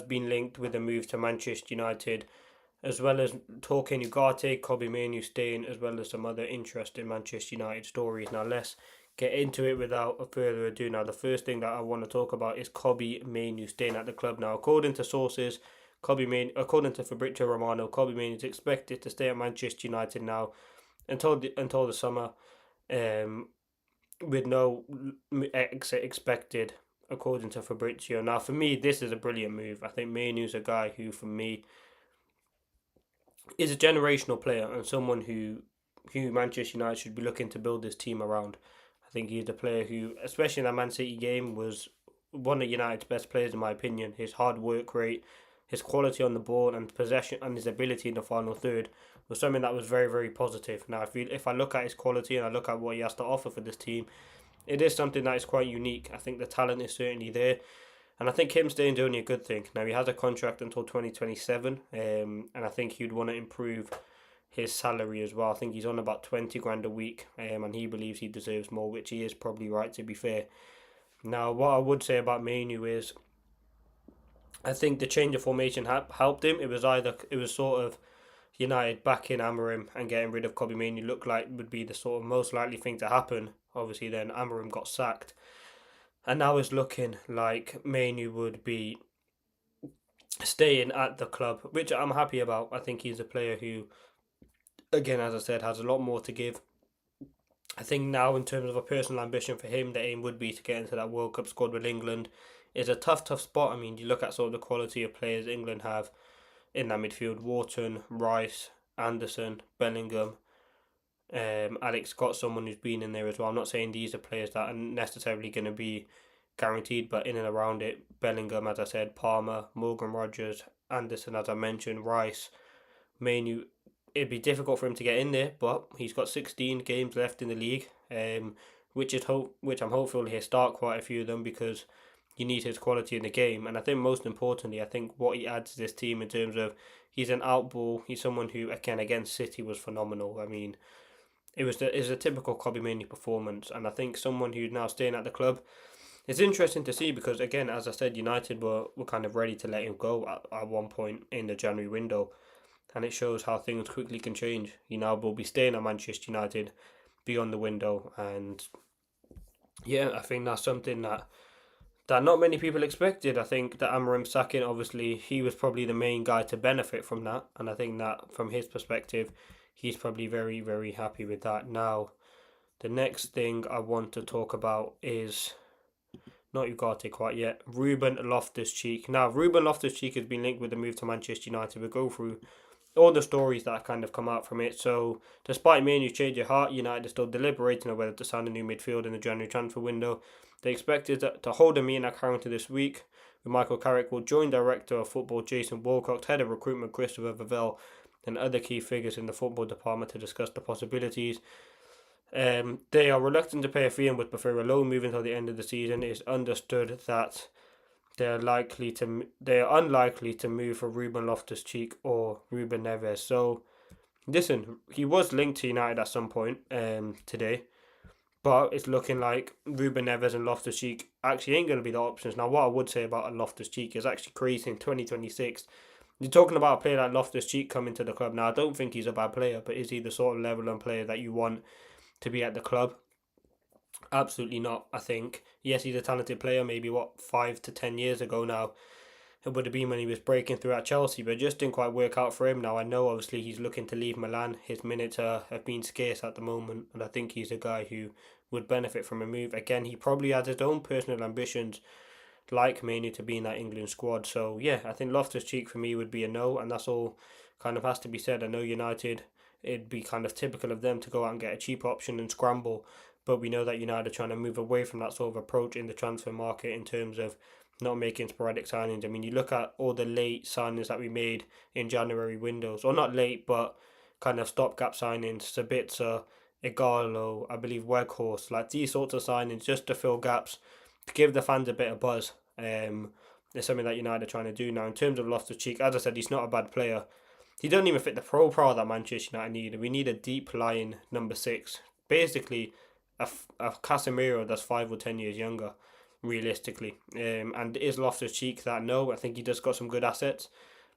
been linked with a move to Manchester United, as well as talking Ugarte, Kobe Mainoo staying, as well as some other interesting Manchester United stories. Now let's get into it without further ado. Now the first thing that I want to talk about is Kobe Mainoo staying at the club. Now according to sources, according to Fabrizio Romano, Kobe Mainoo is expected to stay at Manchester United now until the summer, with no exit expected, according to Fabrizio. Now, for me, this is a brilliant move. I think Mainoo's a guy who, for me, is a generational player and someone who Manchester United should be looking to build this team around. I think he's a player who, especially in that Man City game, was one of United's best players in my opinion. His hard work rate, his quality on the ball and possession, and his ability in the final third was something that was very, very positive. Now, if I look at his quality and I look at what he has to offer for this team, it is something that is quite unique. I think the talent is certainly there, and I think him staying is only a good thing. Now, he has a contract until 2027, and I think he'd want to improve his salary as well. I think he's on about 20 grand a week, and he believes he deserves more, which he is probably right, to be fair. Now, what I would say about Mainoo is, I think the change of formation helped him. It was sort of United backing Amorim and getting rid of Kobe Mainoo looked like would be the sort of most likely thing to happen. Obviously, then Amorim got sacked, and now it's looking like Mainoo would be staying at the club, which I'm happy about. I think he's a player who, again, as I said, has a lot more to give. I think now, in terms of a personal ambition for him, the aim would be to get into that World Cup squad with England. It's a tough spot. I mean, you look at sort of the quality of players England have in that midfield: Wharton, Rice, Anderson, Bellingham. Alex Scott, someone who's been in there as well. I'm not saying these are players that are necessarily going to be guaranteed, but in and around it, Bellingham, as I said, Palmer, Morgan Rogers, Anderson, as I mentioned, Rice, Mainoo. It'd be difficult for him to get in there, but he's got 16 games left in the league, which I'm hopeful he'll start quite a few of them, because you need his quality in the game. And I think most importantly, I think what he adds to this team in terms of, he's an outball. He's someone who, again, against City was phenomenal. I mean, it was a typical Kobe Mainoo performance, and I think someone who's now staying at the club. It's interesting to see because, again, as I said, United were kind of ready to let him go at one point in the January window, and it shows how things quickly can change. He now will be staying at Manchester United beyond the window, and yeah, I think that's something that not many people expected. I think that Amorim sacking, obviously, he was probably the main guy to benefit from that, and I think that from his perspective, he's probably very, very happy with that. Now, the next thing I want to talk about is not Ugarte quite yet, Ruben Loftus-Cheek. Now, Ruben Loftus-Cheek has been linked with the move to Manchester United. We'll go through all the stories that kind of come out from it. So, despite Mainoo's change of heart, United are still deliberating on whether to sign a new midfield in the January transfer window. They expected to hold a meeting at Carrington this week, with Michael Carrick will join Director of Football Jason Walcott, Head of Recruitment Christopher Vavell, and other key figures in the football department to discuss the possibilities. They are reluctant to pay a fee and would prefer a loan move until the end of the season. It is understood that they are unlikely to move for Ruben Loftus-Cheek or Ruben Neves. So, listen, he was linked to United at some point today, but it's looking like Ruben Neves and Loftus-Cheek actually ain't going to be the options. Now, what I would say about a Loftus-Cheek is actually crazy in 2026. You're talking about a player like Loftus-Cheek coming to the club. Now, I don't think he's a bad player, but is he the sort of level and player that you want to be at the club? Absolutely not. I think, yes, he's a talented player. Maybe 5 to 10 years ago now, it would have been when he was breaking through at Chelsea, but it just didn't quite work out for him. Now, I know obviously he's looking to leave Milan. His minutes have been scarce at the moment, and I think he's a guy who would benefit from a move. Again, he probably has his own personal ambitions, like Mainoo, to be in that England squad. So yeah, I think Loftus-Cheek for me would be a no, and that's all kind of has to be said. I know United, it'd be kind of typical of them to go out and get a cheap option and scramble, but we know that United are trying to move away from that sort of approach in the transfer market in terms of not making sporadic signings. I mean, you look at all the late signings that we made in January windows, or not late, but kind of stopgap signings, Sabitzer, Igalo, I believe Weghorst, like these sorts of signings just to fill gaps, to give the fans a bit of buzz. It's something that United are trying to do now. In terms of Loftus-Cheek, as I said, he's not a bad player. He doesn't even fit the profile that Manchester United need. We need a deep lying number 6. Basically, a Casemiro that's 5 or 10 years younger. realistically. And is Loftus-Cheek that? No, I think he just got some good assets.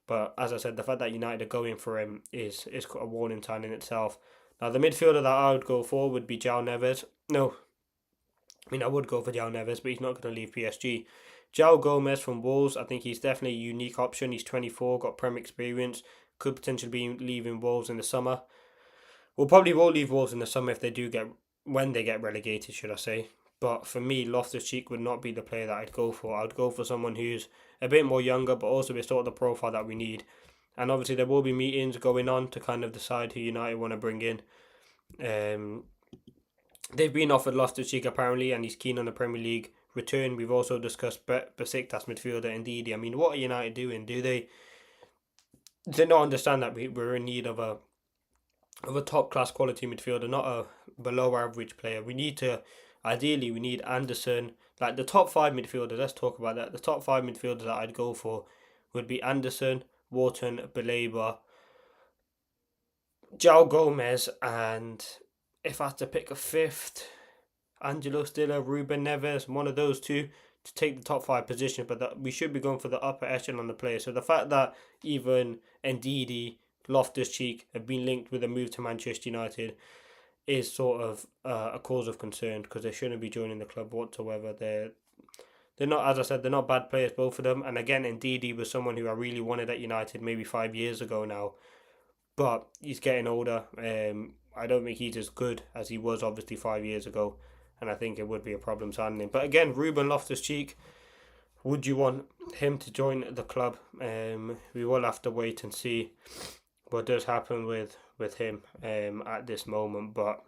But as I said, the fact that United are going for him is a warning sign in itself. Now, the midfielder that I would go for would be João Neves. No, I mean, I would go for João Neves, but he's not going to leave PSG. João Gomez from Wolves, I think he's definitely a unique option. He's 24, got Prem experience, could potentially be leaving Wolves in the summer. Well, probably won't leave Wolves in the summer if they do when they get relegated, should I say. But for me, Loftus-Cheek would not be the player that I'd go for. I'd go for someone who's a bit more younger, but also with sort of the profile that we need. And obviously, there will be meetings going on to kind of decide who United want to bring in. They've been offered Loftus-Cheek apparently, and he's keen on the Premier League return. We've also discussed Besiktas midfielder Ndidi. I mean, what are United doing? Do they not understand that we're in need of a top class quality midfielder, not a below average player? We need Anderson. Like the top 5 midfielders, let's talk about that. The top 5 midfielders that I'd go for would be Anderson, Wharton, Baleba, João Gomez, and if I had to pick a 5th, Angelo Stiller, Ruben Neves, one of those two to take the top 5 position. But that we should be going for the upper echelon of players. So the fact that even Ndidi, Loftus-Cheek have been linked with a move to Manchester United is sort of a cause of concern, because they shouldn't be joining the club whatsoever. They're not, as I said, they're not bad players, both of them. And again, Ndidi was someone who I really wanted at United maybe 5 years ago now. But he's getting older. I don't think he's as good as he was obviously 5 years ago. And I think it would be a problem signing him. But again, Ruben Loftus-Cheek, would you want him to join the club? We will have to wait and see what does happen with him at this moment. But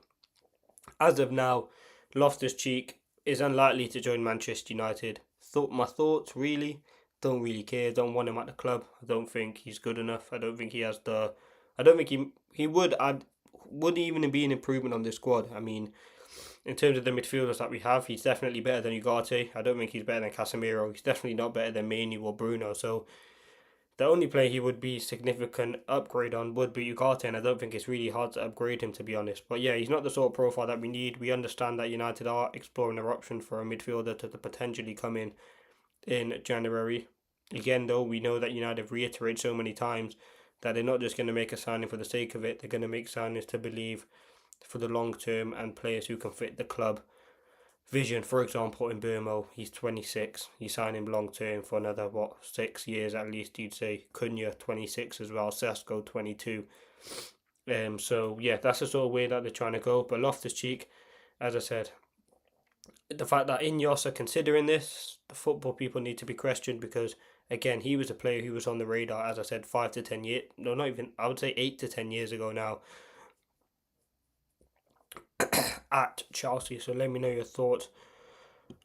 as of now, Loftus-Cheek is unlikely to join Manchester United. My thoughts really, don't really care. Don't want him at the club. I don't think he's good enough. I don't think he has the... I don't think he would even be an improvement on this squad. I mean, in terms of the midfielders that we have, he's definitely better than Ugarte. I don't think he's better than Casemiro. He's definitely not better than Mainu or Bruno. So the only player he would be significant upgrade on would be Ugarte, and I don't think it's really hard to upgrade him, to be honest. But yeah, he's not the sort of profile that we need. We understand that United are exploring their option for a midfielder to potentially come in January. Again, though, we know that United have reiterated so many times that they're not just going to make a signing for the sake of it. They're going to make signings to believe for the long term and players who can fit the club vision. For example, in Burmo, he's 26. You sign him long term for another 6 years at least, you'd say. Cunha 26 as well. Sesko 22. So yeah, that's the sort of way that they're trying to go. But Loftus-Cheek, as I said, the fact that Ineos are considering this, the football people need to be questioned, because again, he was a player who was on the radar, as I said, 5 to 10 years. No, not even. I would say 8 to 10 years ago now at Chelsea. So let me know your thoughts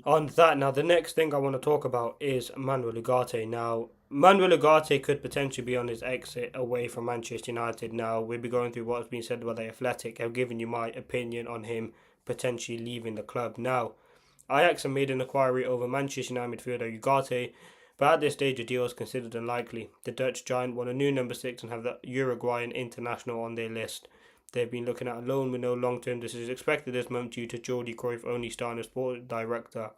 on that. Now, the next thing I want to talk about is Manuel Ugarte. Now, Manuel Ugarte could potentially be on his exit away from Manchester United. Now, we'll be going through what has been said by The Athletic. I've given you my opinion on him potentially leaving the club. Now, Ajax have made an inquiry over Manchester United midfielder Ugarte, but at this stage, a deal is considered unlikely. The Dutch giant want a new number 6 and have the Uruguayan international on their list. They've been looking at a loan with no long-term decisions expected this month due to Jordi Cruyff only starting as sport director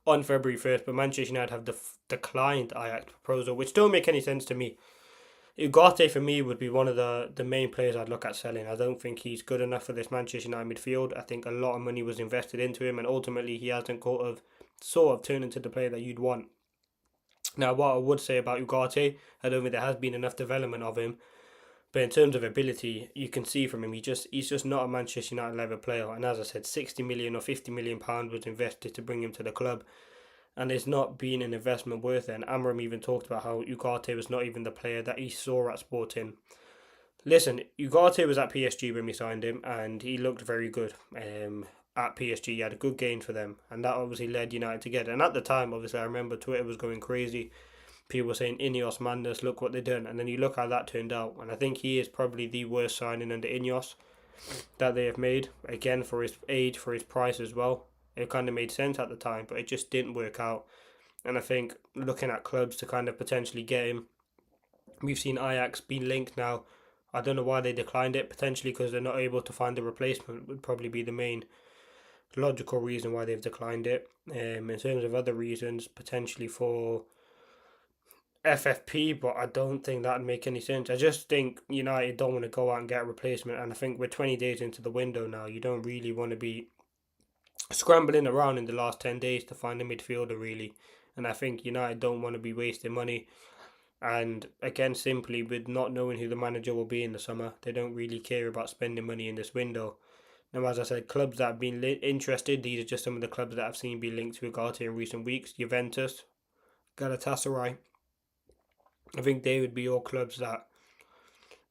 on February 1st, but Manchester United have declined Ajax proposal, which don't make any sense to me. Ugarte for me would be one of the main players I'd look at selling. I don't think he's good enough for this Manchester United midfield. I think a lot of money was invested into him, and ultimately he hasn't sort of turned into the player that you'd want. Now, what I would say about Ugarte, I don't think there has been enough development of him. But in terms of ability, you can see from him, he's just not a Manchester United level player. And as I said, 60 million or 50 million pounds was invested to bring him to the club, and it's not been an investment worth it. And Amram even talked about how Ugarte was not even the player that he saw at Sporting. Listen, Ugarte was at PSG when we signed him, and he looked very good. At PSG, he had a good game for them, and that obviously led United to get it. And at the time, obviously, I remember Twitter was going crazy. People were saying, Ineos madness, look what they've done. And then you look how that turned out. And I think he is probably the worst signing under Ineos that they have made. Again, for his age, for his price as well. It kind of made sense at the time, but it just didn't work out. And I think looking at clubs to kind of potentially get him, we've seen Ajax being linked now. I don't know why they declined it. Potentially because they're not able to find a replacement would probably be the main logical reason why they've declined it. In terms of other reasons, potentially for FFP, but I don't think that'd make any sense. I just think United don't want to go out and get a replacement, and I think we're 20 days into the window now. You don't really want to be scrambling around in the last 10 days to find a midfielder, really. And I think United don't want to be wasting money. And again, simply with not knowing who the manager will be in the summer, they don't really care about spending money in this window. Now, as I said, clubs that have been interested, these are just some of the clubs that I've seen be linked to Ugarte in recent weeks. Juventus, Galatasaray. I think they would be all clubs that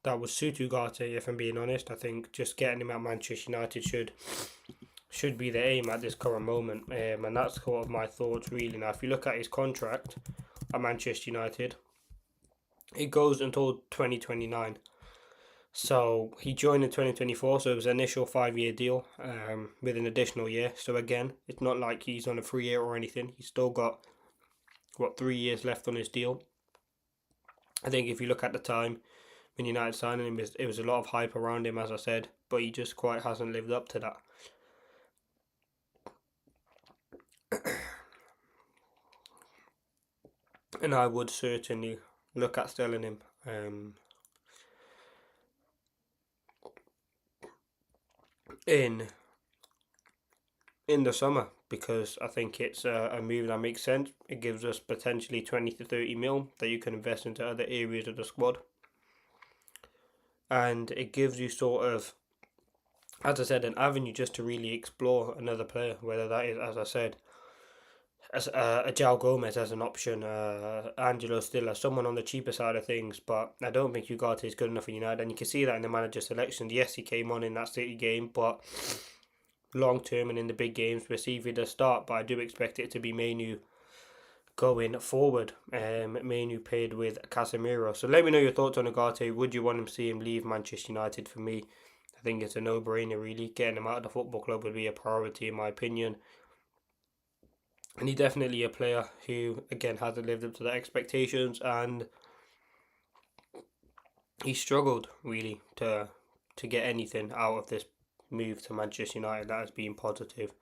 would suit Ugarte, if I'm being honest. I think just getting him at Manchester United should be the aim at this current moment. And that's sort of my thoughts, really. Now, if you look at his contract at Manchester United, it goes until 2029. So he joined in 2024, so it was an initial 5-year deal with an additional year. So again, it's not like he's on a 3-year or anything. He's still got, 3 years left on his deal. I think if you look at the time when United signed him, it was a lot of hype around him, as I said, but he just quite hasn't lived up to that. And I would certainly look at selling him. In the summer, because I think it's a move that makes sense. It gives us potentially 20 to 30 mil that you can invest into other areas of the squad, and it gives you sort of, as I said, an avenue just to really explore another player, whether that is, as I said, as a João Gomez as an option, Angelo Stiller, someone on the cheaper side of things. But I don't think Ugarte is good enough for United, and you can see that in the manager selection. Yes, he came on in that City game, but long term and in the big games, we'll see if he does start. But I do expect it to be Mainu going forward. Mainu paired with Casemiro. So let me know your thoughts on Ugarte. Would you want to see him leave Manchester United? For me, I think it's a no-brainer, really. Getting him out of the football club would be a priority, in my opinion. And he's definitely a player who, again, hasn't lived up to the expectations, and he struggled, really, to get anything out of this move to Manchester United that has been positive.